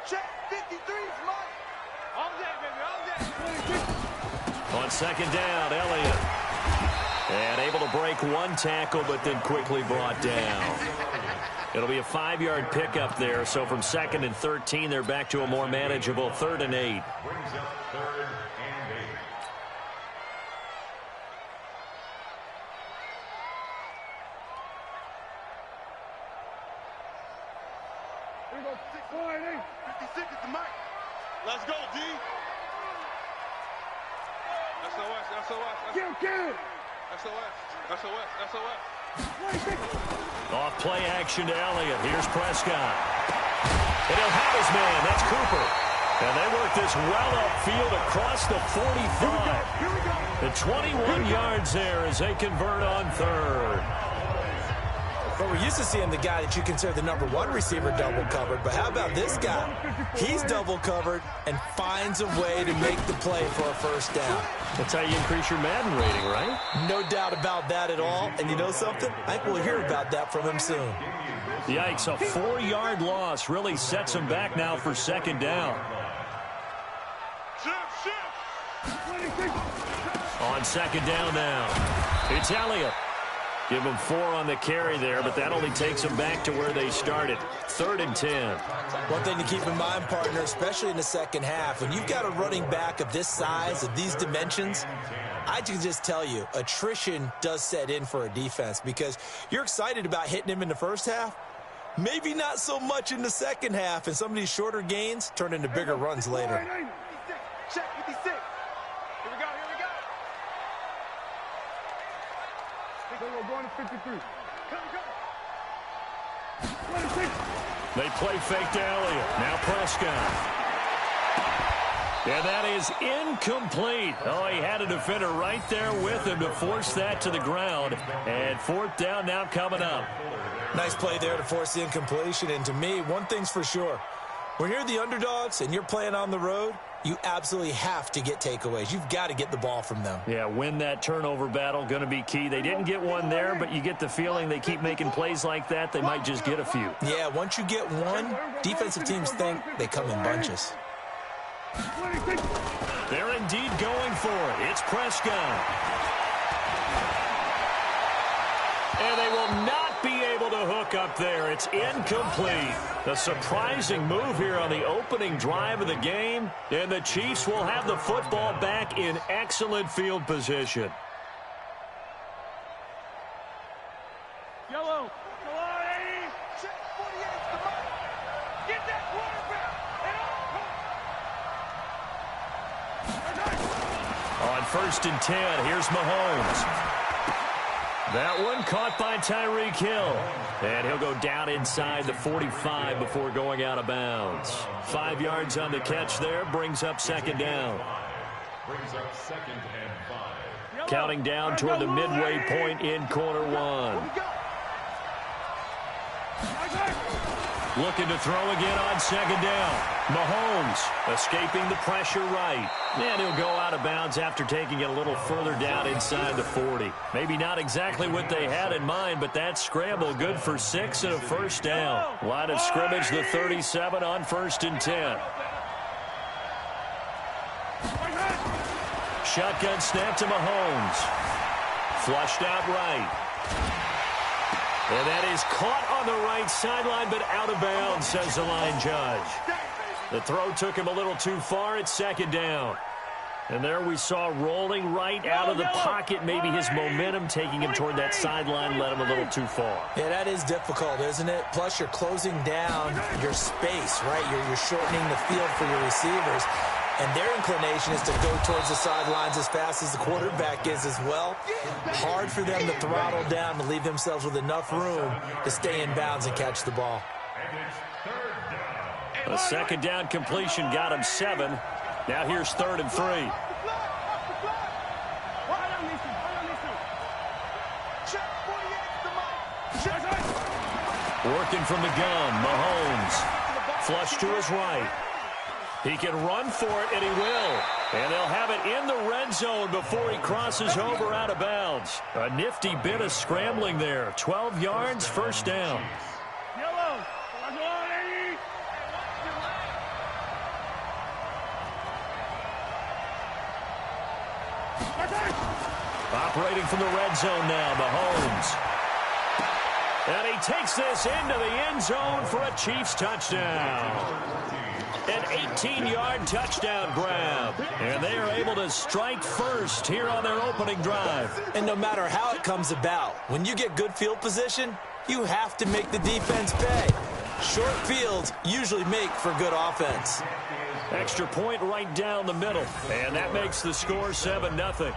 Check 53's Mike. All day, baby, all day. On second down, Elliott. And able to break one tackle, but then quickly brought down. It'll be a 5-yard pickup there. So from 2nd and 13, they're back to a more manageable 3rd and 8. Brings up 3rd and 8. Here we go. 56 is the mic. Let's go, D. SOS, SOS. Kill. SOS, SOS, SOS. Off play action to Elliott. Here's Prescott. And he'll have his man. That's Cooper. And they work this well upfield across the 45. Here we go. The 21 yards there as they convert on 3rd. Well, we're used to seeing the guy that you consider the #1 receiver double covered, but how about this guy? He's double covered and finds a way to make the play for a first down. That's how you increase your Madden rating, right? No doubt about that at all. And you know something? I think we'll hear about that from him soon. Yikes, a 4-yard loss really sets him back now for 2nd down. Shift. On 2nd down now, it's Elliott. Give him 4 on the carry there, but that only takes them back to where they started. 3rd and 10. One thing to keep in mind, partner, especially in the second half, when you've got a running back of this size, of these dimensions, I can just tell you, attrition does set in for a defense because you're excited about hitting him in the first half. Maybe not so much in the second half, and some of these shorter gains turn into bigger runs later. Check 56. Here we go. We're going to 53. They play fake to Elliott. Now Prescott. And that is incomplete. Oh, he had a defender right there with him to force that to the ground. And 4th down now coming up. Nice play there to force the incompletion. And to me, one thing's for sure. When you're the underdogs and you're playing on the road, you absolutely have to get takeaways. You've got to get the ball from them. Yeah, win that turnover battle, going to be key. They didn't get one there, but you get the feeling they keep making plays like that, they might just get a few. Yeah, once you get one, defensive teams think they come in bunches. They're indeed going for it. It's Prescott. And they will not be able to hook up there. It's incomplete. A surprising move here on the opening drive of the game. And the Chiefs will have the football back in excellent field position. Yellow. Check 48's the mic. Get that quarterback. On 1st and 10, here's Mahomes. That one caught by Tyreek Hill. And he'll go down inside the 45 before going out of bounds. 5 yards on the catch there, brings up 2nd down. Brings up 2nd and 5. Counting down toward the midway point in quarter 1. Looking to throw again on 2nd down. Mahomes escaping the pressure right. And he'll go out of bounds after taking it a little further down inside the 40. Maybe not exactly what they had in mind, but that scramble good for 6 and a first down. Line of scrimmage, the 37 on 1st and 10. Shotgun snap to Mahomes. Flushed out right. And that is caught on the right sideline, but out of bounds, says the line judge. The throw took him a little too far at 2nd down. And there we saw rolling right out of the pocket. Maybe his momentum taking him toward that sideline led him a little too far. Yeah, that is difficult, isn't it? Plus, you're closing down your space, right? You're shortening the field for your receivers. And their inclination is to go towards the sidelines as fast as the quarterback is as well. Hard for them to throttle down to leave themselves with enough room to stay in bounds and catch the ball. A 2nd down completion got him 7. Now here's 3rd and 3. Working from the gun, Mahomes. Flush to his right. He can run for it, and he will. And they'll have it in the red zone before he crosses over out of bounds. A nifty bit of scrambling there. 12 yards, first down. Operating from the red zone now, Mahomes. And he takes this into the end zone for a Chiefs touchdown. An 18-yard touchdown grab. And they are able to strike first here on their opening drive. And no matter how it comes about, when you get good field position, you have to make the defense pay. Short fields usually make for good offense. Extra point right down the middle. And that makes the score 7-0.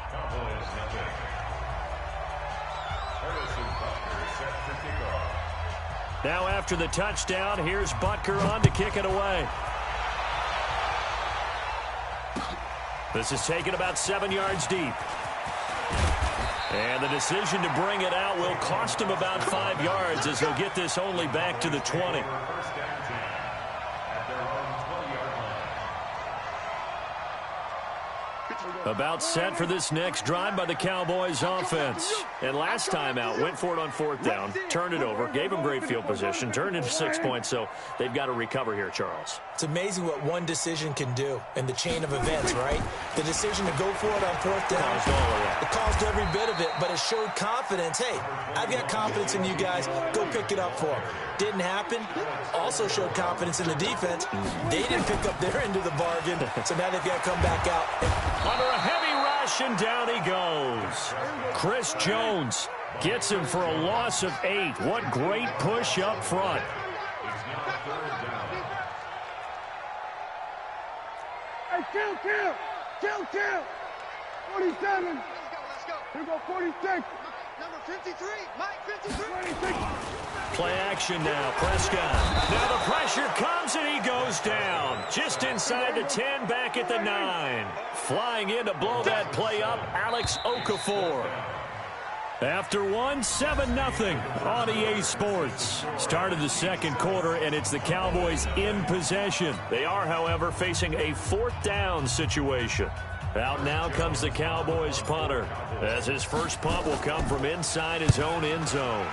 Now after the touchdown, here's Butker on to kick it away. This is taken about 7 yards deep. And the decision to bring it out will cost him about 5 yards as he'll get this only back to the 20. About set for this next drive by the Cowboys offense. And last time out, went for it on fourth down, turned it over, gave them great field position, turned into 6 points, so they've got to recover here, Charles. It's amazing what one decision can do in the chain of events, right? The decision to go for it on fourth down, Caused all of that. it caused every bit of it, but it showed confidence. Hey, I've got confidence in you guys. Go pick it up for them. Didn't happen. Also showed confidence in the defense. They didn't pick up their end of the bargain, so now they've got to come back out. Under a heavy rush, and down he goes. Chris Jones gets him for a loss of 8. What great push up front. Hey, kill. 47. Here go 46. Number 53, Mike 53. 26. Play action now, Prescott. Now the pressure comes and he goes down. Just inside the 10, back at the 9. Flying in to blow that play up, Alex Okafor. After 7-0 on EA Sports. Started the second quarter, and it's the Cowboys in possession. They are, however, facing a fourth down situation. Out now comes the Cowboys punter, as his first punt will come from inside his own end zone.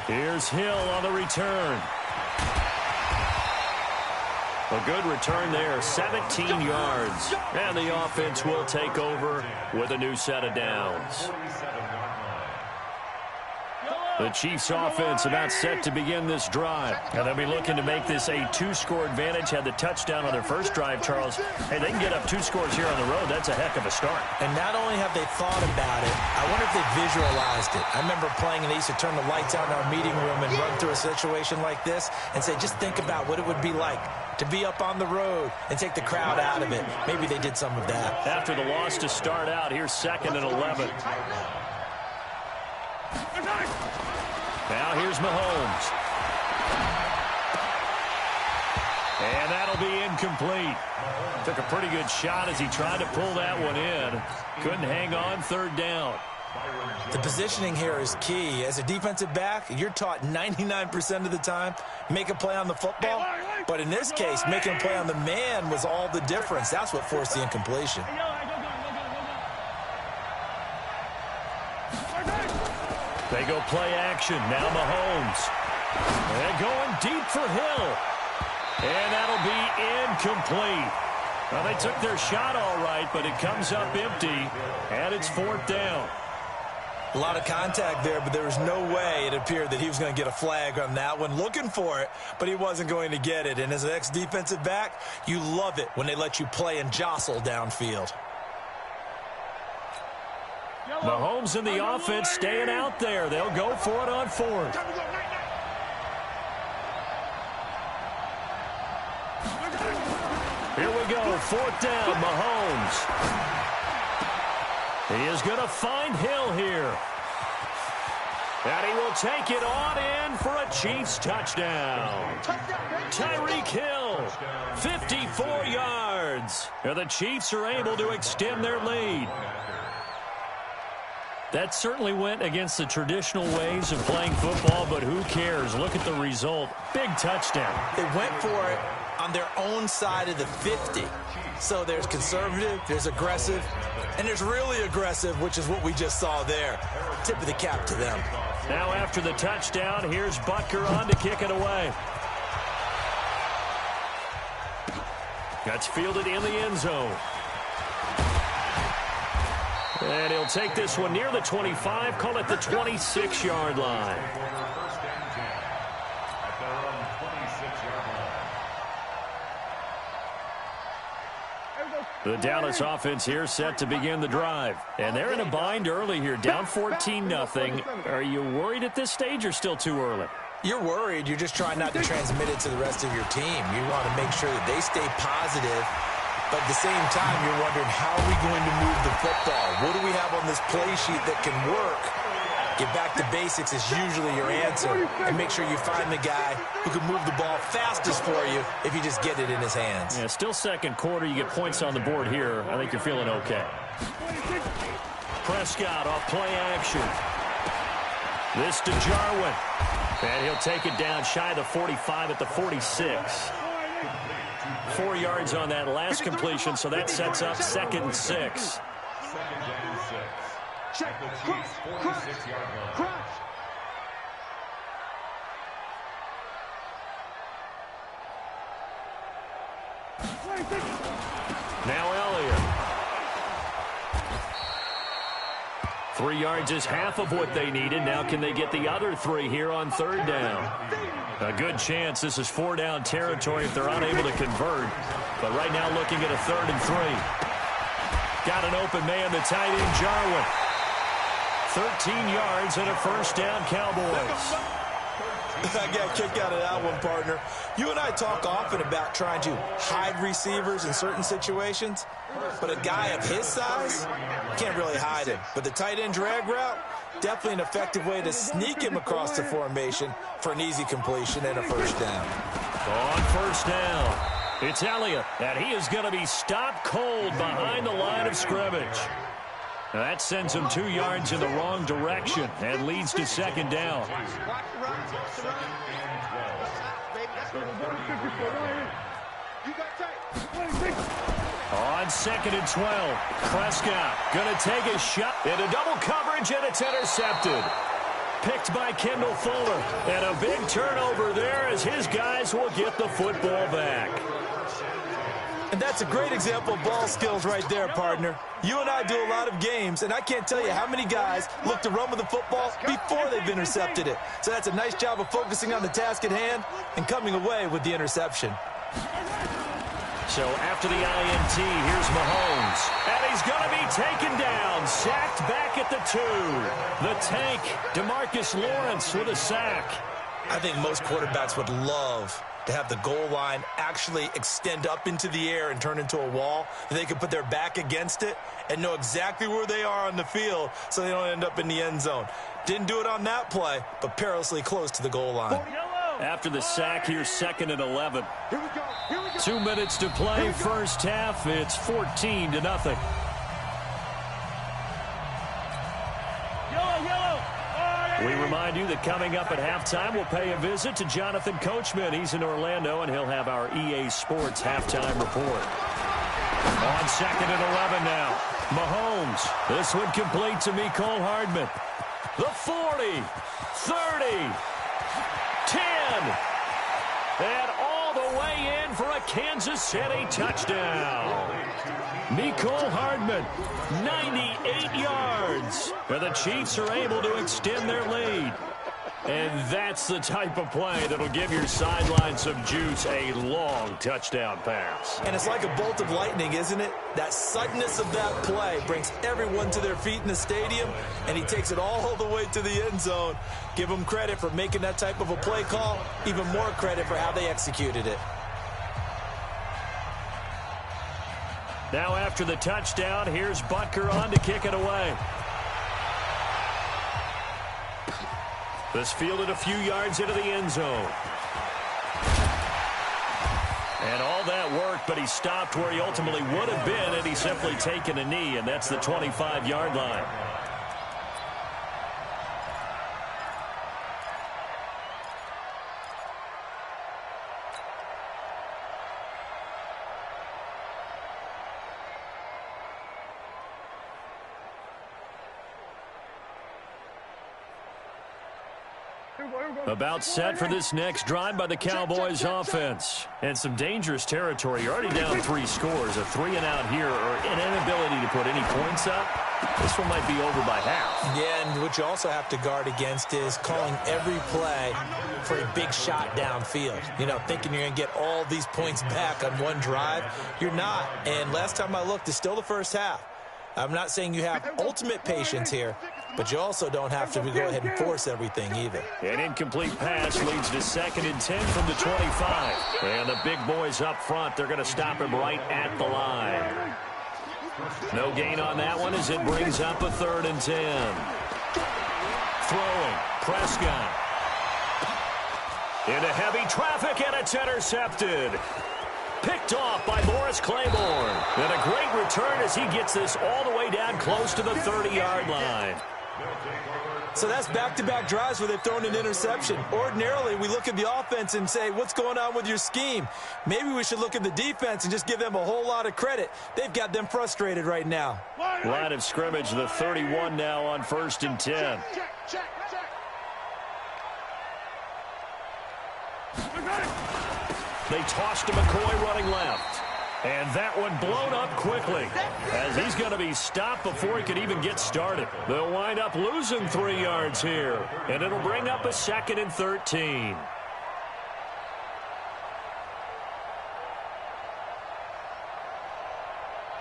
Here's Hill on the return. A good return there, 17 yards. And the offense will take over with a new set of downs. The Chiefs offense about set to begin this drive. And they'll be looking to make this a 2-score advantage. Had the touchdown on their first drive, Charles. Hey, they can get up 2 scores here on the road. That's a heck of a start. And not only have they thought about it, I wonder if they visualized it. I remember playing and they used to turn the lights out in our meeting room and run through a situation like this and say, just think about what it would be like to be up on the road and take the crowd out of it. Maybe they did some of that. After the loss to start out, here's 2nd and 11. Now here's Mahomes. And that'll be incomplete. Took a pretty good shot as he tried to pull that one in. Couldn't hang on, 3rd down. The positioning here is key. As a defensive back, you're taught 99% of the time, make a play on the football. But in this case, making a play on the man was all the difference. That's what forced the incompletion. They go play action. Now Mahomes. And going deep for Hill. And that'll be incomplete. Well, they took their shot all right, but it comes up empty. And it's 4th down. A lot of contact there, but there was no way it appeared that he was going to get a flag on that one. Looking for it, but he wasn't going to get it. And as an ex-defensive back, you love it when they let you play and jostle downfield. Mahomes and the offense staying out there. They'll go for it on 4th. Here we go, 4th down, Mahomes. He is going to find Hill here. And he will take it on in for a Chiefs touchdown. Tyreek Hill, 54 yards. And the Chiefs are able to extend their lead. That certainly went against the traditional ways of playing football, but who cares? Look at the result. Big touchdown. They went for it on their own side of the 50. So there's conservative, there's aggressive, and there's really aggressive, which is what we just saw there. Tip of the cap to them. Now after the touchdown, here's Butker on to kick it away. That's fielded in the end zone. And he'll take this one near the 25, call it the 26-yard line. First and 10 at their own 26-yard line. The Dallas offense here set to begin the drive. And they're in a bind early here, down 14-0. Are you worried at this stage or still too early? You're worried. You're just trying not to transmit it to the rest of your team. You want to make sure that they stay positive. But at the same time, you're wondering, how are we going to move the football? What do we have on this play sheet that can work? Get back to basics is usually your answer. And make sure you find the guy who can move the ball fastest for you if you just get it in his hands. Yeah, still second quarter. You get points on the board here. I think you're feeling okay. Prescott off play action. This to Jarwin. And he'll take it down shy of the 45 at the 46. 4 yards on that last completion, so that sets up 2nd and 6. Second and 6. Check. At the Chiefs' 46-yard line. Crush. Now Elliott. 3 yards is half of what they needed. Now can they get the other 3 here on 3rd down? A good chance this is 4-down territory if they're unable to convert. But right now looking at a 3rd and 3. Got an open man, the tight end, Jarwin. 13 yards and a 1st down, Cowboys. I got a kick out of that one, partner. You and I talk often about trying to hide receivers in certain situations, but a guy of his size can't really hide him. But the tight end drag route, definitely an effective way to sneak him across the formation for an easy completion and a 1st down. On 1st down, it's Elliott, and he is going to be stopped cold behind the line of scrimmage. Now that sends him 2 yards in the wrong direction and leads to 2nd down. Watch the run. Watch the run. Baby, that's what you got tight. On 2nd and 12, Prescott going to take a shot into double coverage, and it's intercepted. Picked by Kendall Fuller, and a big turnover there as his guys will get the football back. And that's a great example of ball skills right there, partner. You and I do a lot of games, and I can't tell you how many guys look to run with the football before they've intercepted it. So that's a nice job of focusing on the task at hand and coming away with the interception. So after the INT, here's Mahomes. And he's going to be taken down, sacked back at the 2. The tank, DeMarcus Lawrence with a sack. I think most quarterbacks would love to have the goal line actually extend up into the air and turn into a wall. They can put their back against it and know exactly where they are on the field so they don't end up in the end zone. Didn't do it on that play, but perilously close to the goal line. After the sack, here's 2nd and 11. 2 minutes to play, 1st half. It's 14-0. We remind you that coming up at halftime, we'll pay a visit to Jonathan Coachman. He's in Orlando, and he'll have our EA Sports halftime report. On 2nd and 11 now, Mahomes. This one complete to Mecole Hardman. The 40, 30, 10, and all the way in for a Kansas City touchdown. Mecole Hardman, 98 yards. And the Chiefs are able to extend their lead. And that's the type of play that'll give your sideline some juice, a long touchdown pass. And it's like a bolt of lightning, isn't it? That suddenness of that play brings everyone to their feet in the stadium, and he takes it all the way to the end zone. Give him credit for making that type of a play call, even more credit for how they executed it. Now after the touchdown, here's Butker on to kick it away. This fielded a few yards into the end zone. And all that worked, but he stopped where he ultimately would have been had he simply taken a knee, and that's the 25-yard line. About set for this next drive by the Cowboys offense. And some dangerous territory. You're already down 3 scores. A 3-and-out here or an inability to put any points up. This one might be over by half. Yeah, and what you also have to guard against is calling every play for a big shot downfield. You know, thinking you're going to get all these points back on one drive. You're not. And last time I looked, it's still the first half. I'm not saying you have ultimate patience here, but you also don't have to go ahead and force everything either. An incomplete pass leads to 2nd and 10 from the 25. And the big boys up front, they're going to stop him right at the line. No gain on that one as it brings up a 3rd and 10. Throwing, Prescott. Into heavy traffic, and it's intercepted. Picked off by Morris Claiborne. And a great return as he gets this all the way down close to the 30-yard line. So that's back-to-back drives where they've thrown an interception. Ordinarily, we look at the offense and say, what's going on with your scheme? Maybe we should look at the defense and just give them a whole lot of credit. They've got them frustrated right now. Line of scrimmage, the 31 now on 1st and 10. They toss to McCoy running left. And that one blown up quickly as he's going to be stopped before he could even get started. They'll wind up losing 3 yards here, and it'll bring up a 2nd and 13.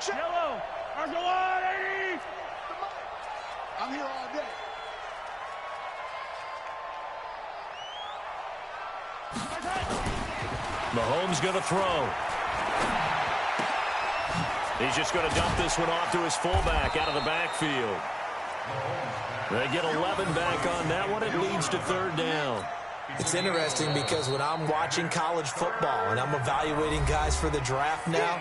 Yellow, Argolani! I'm here all day. Mahomes going to throw. He's just going to dump this one off to his fullback out of the backfield. They get 11 back on that one. It leads to 3rd down. It's interesting because when I'm watching college football and I'm evaluating guys for the draft now,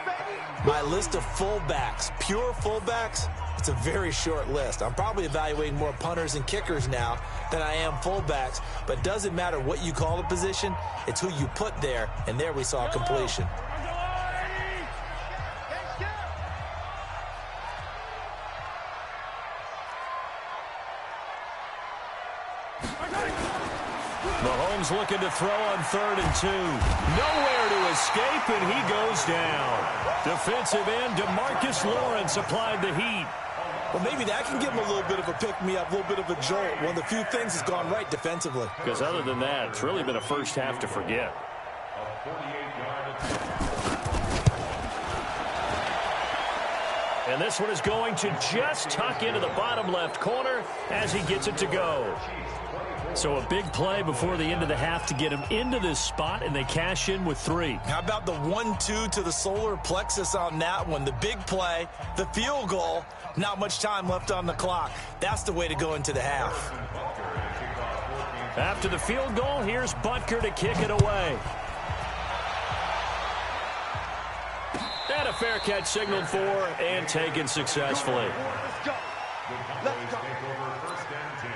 my list of fullbacks, pure fullbacks, it's a very short list. I'm probably evaluating more punters and kickers now than I am fullbacks, but it doesn't matter what you call the position, it's who you put there, and there we saw completion. Mahomes looking to throw on 3rd and 2. Nowhere to escape, and he goes down. Defensive end DeMarcus Lawrence applied the heat. Well, maybe that can give him a little bit of a pick-me-up, a little bit of a jolt. One of the few things that's gone right defensively. Because other than that, it's really been a first half to forget. And this one is going to just tuck into the bottom left corner as he gets it to go. So a big play before the end of the half to get him into this spot, and they cash in with 3. How about the 1-2 to the solar plexus on that one? The big play, the field goal, not much time left on the clock. That's the way to go into the half. After the field goal, here's Butker to kick it away. And a fair catch signaled for and taken successfully. Let's go. Let's go. First and 10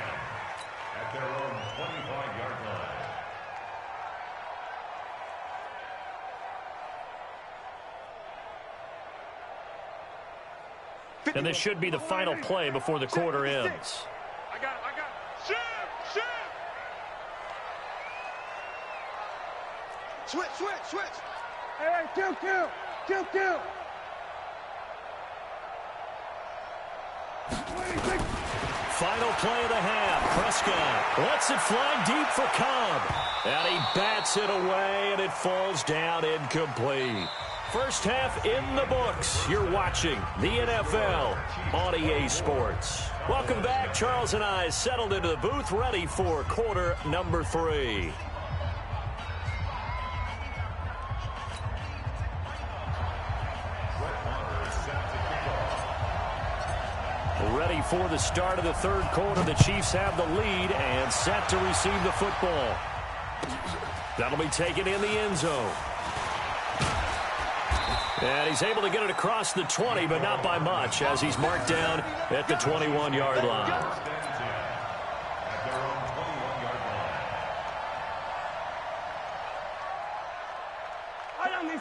at their own 25-yard line. And this should be the final play before the quarter ends. I got it. Shift. Switch. Hey, kill. Final play of the half. Prescott lets it fly deep for Cobb. And he bats it away, and it falls down incomplete. First half in the books. You're watching the NFL on EA Sports. Welcome back. Charles and I settled into the booth, ready for quarter number 3. Ready for the start of the third quarter. The Chiefs have the lead and set to receive the football. That'll be taken in the end zone. And he's able to get it across the 20, but not by much, as he's marked down at the 21-yard line.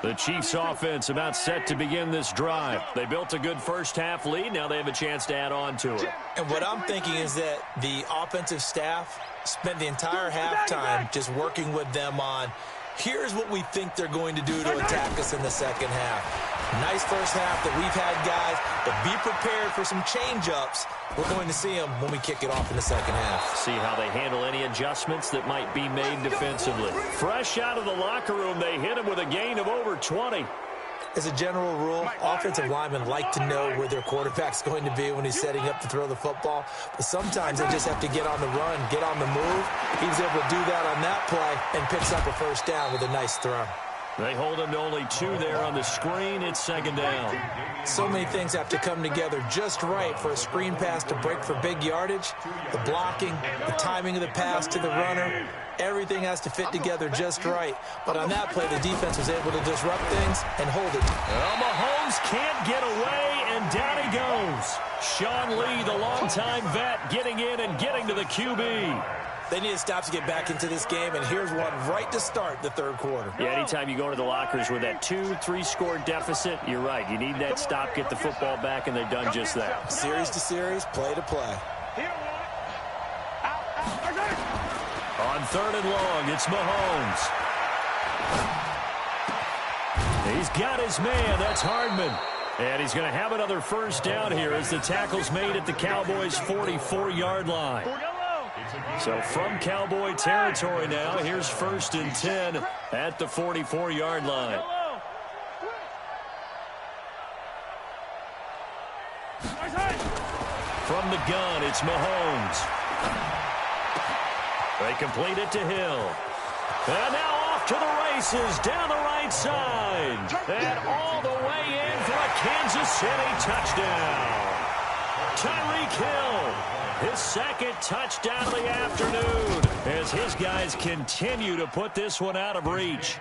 The Chiefs offense about set to begin this drive. They built a good first half lead. Now they have a chance to add on to it. And what I'm thinking is that the offensive staff spent the entire halftime just working with them on, here's what we think they're going to do to attack us in the second half. Nice first half that we've had, guys, but be prepared for some change-ups. We're going to see them when we kick it off in the second half. See how they handle any adjustments that might be made defensively. Fresh out of the locker room, they hit him with a gain of over 20. As a general rule, offensive linemen like to know where their quarterback's going to be when he's setting up to throw the football. But sometimes they just have to get on the run, get on the move. He was able to do that on that play and picks up a first down with a nice throw. They hold him to only 2 there on the screen. It's second down. So many things have to come together just right for a screen pass to break for big yardage. The blocking, the timing of the pass to the runner, everything has to fit together just right. But on that play, the defense was able to disrupt things and hold it. Well, Mahomes can't get away, and down he goes. Sean Lee, the longtime vet, getting in and getting to the QB. They need to stop to get back into this game, and here's one right to start the third quarter. Yeah, anytime you go to the lockers with that 2-3 score deficit, you're right. You need that stop, get the football back, and they've done just that. Series to series, play to play. On third and long, it's Mahomes. He's got his man. That's Hardman. And he's going to have another first down here as the tackle's made at the Cowboys' 44-yard line. So from Cowboy territory now, here's 1st and 10 at the 44-yard line. From the gun, it's Mahomes. They complete it to Hill. And now off to the races down the right side. And all the way in for a Kansas City touchdown. Tyreek Hill. His second touchdown of the afternoon as his guys continue to put this one out of reach.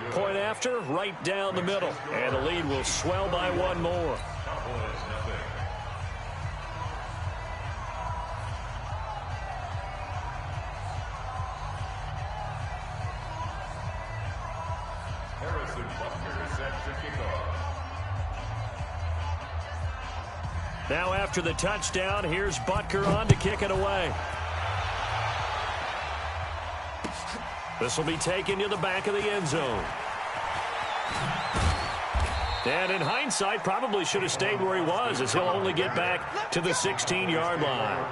Point after, right down the middle. And the lead will swell by 1 more. Now after the touchdown, here's Butker on to kick it away. This will be taken to the back of the end zone. And in hindsight, probably should have stayed where he was, as he'll only get back to the 16-yard line.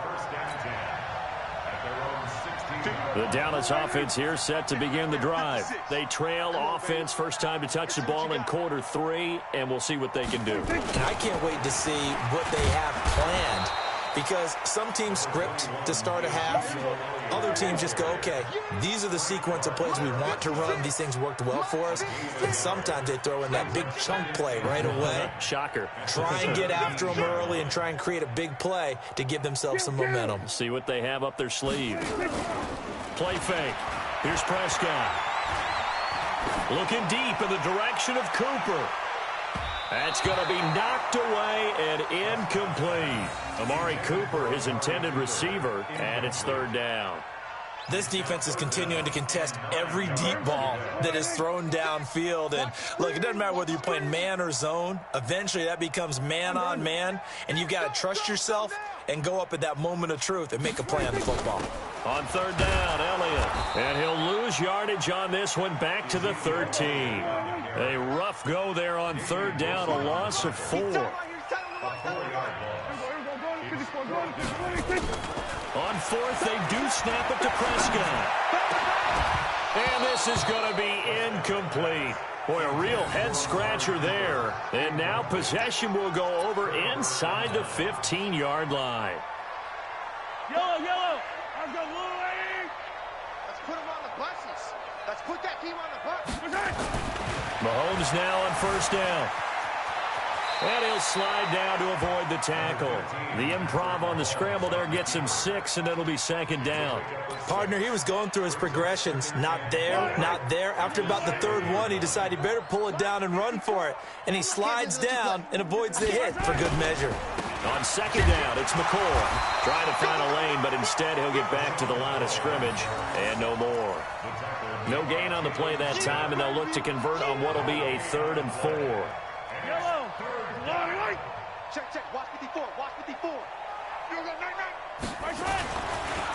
The Dallas offense here set to begin the drive. They trail offense, first time to touch the ball in quarter 3, and we'll see what they can do. I can't wait to see what they have planned, because some teams script to start a half. Other teams just go, okay, these are the sequence of plays we want to run. These things worked well for us. And sometimes they throw in that big chunk play right away. Shocker. Try and get after them early and try and create a big play to give themselves some momentum. See what they have up their sleeve. Play fake. Here's Prescott. Looking deep in the direction of Cooper. That's going to be knocked away and incomplete. Amari Cooper, his intended receiver, and it's third down. This defense is continuing to contest every deep ball that is thrown downfield. And, look, it doesn't matter whether you're playing man or zone. Eventually, that becomes man-on-man, and you've got to trust yourself and go up at that moment of truth and make a play on the football. On third down, Elliott. And he'll lose yardage on this one, back to the 13. A rough go there on third down, a loss of 4. On fourth, they do snap it to Prescott. And this is going to be incomplete. Boy, a real head-scratcher there. And now possession will go over inside the 15-yard line. Yellow, yellow. I've got blue lane. Let's put him on the buses. Let's put that team on the bus. Mahomes now on first down. And he'll slide down to avoid the tackle. The improv on the scramble there gets him 6, and it'll be second down. Partner, he was going through his progressions. Not there, not there. After about the third one, he decided he better pull it down and run for it. And he slides down and avoids the hit for good measure. On second down, it's McCoy trying to find a lane, but instead he'll get back to the line of scrimmage and no more. No gain on the play that time, and they'll look to convert on what will be a 3rd and 4. Yellow. Check. Watch 54. Watch 54.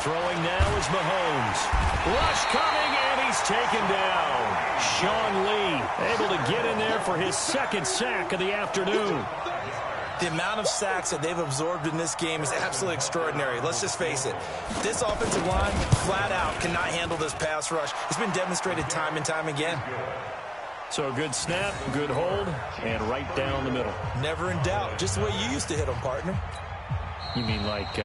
Throwing now is Mahomes. Rush coming, and he's taken down. Sean Lee able to get in there for his 2nd sack of the afternoon. The amount of sacks that they've absorbed in this game is absolutely extraordinary. Let's just face it. This offensive line, flat out, cannot handle this pass rush. It's been demonstrated time and time again. So a good snap, good hold, and right down the middle. Never in doubt. Just the way you used to hit them, partner. You mean like